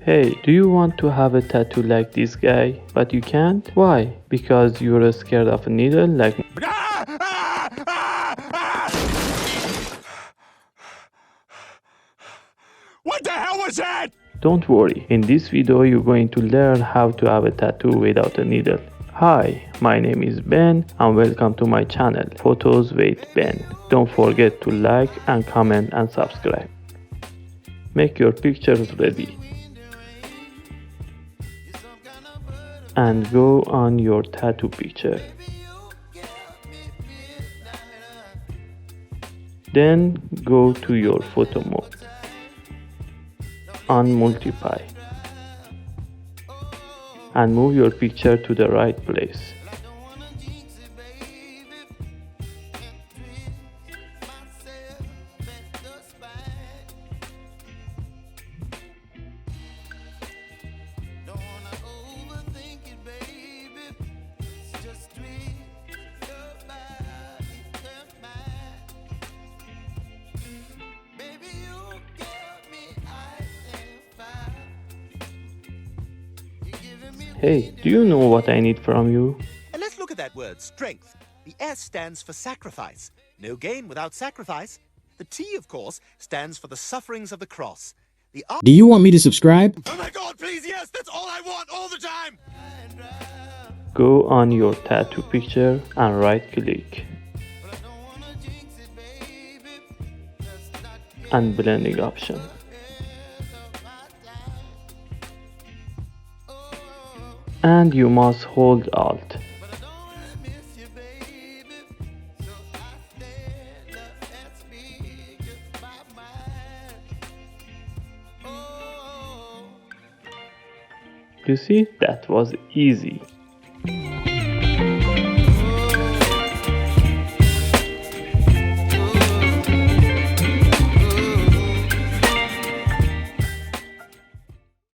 Hey, do you want to have a tattoo like this guy, but you can't? Why? Because you're scared of a needle like What the hell was that? Don't worry, in this video you're going to learn how to have a tattoo without a needle. Hi, my name is Ben and welcome to my channel, Photos with Ben. Don't forget to like and comment and subscribe. Make your pictures ready. And go on your tattoo picture. Then go to your photo mode. On multiply. And move your picture to the right place. Hey, do you know what I need from you? And let's look at that word, strength. The S stands for sacrifice. No gain without sacrifice. The T, of course, stands for the sufferings of the cross. The R... Do you want me to subscribe? Oh my God, please, yes, that's all I want all the time! Go on your tattoo picture and right click. And blending option. And you must hold Alt. You see, that was easy.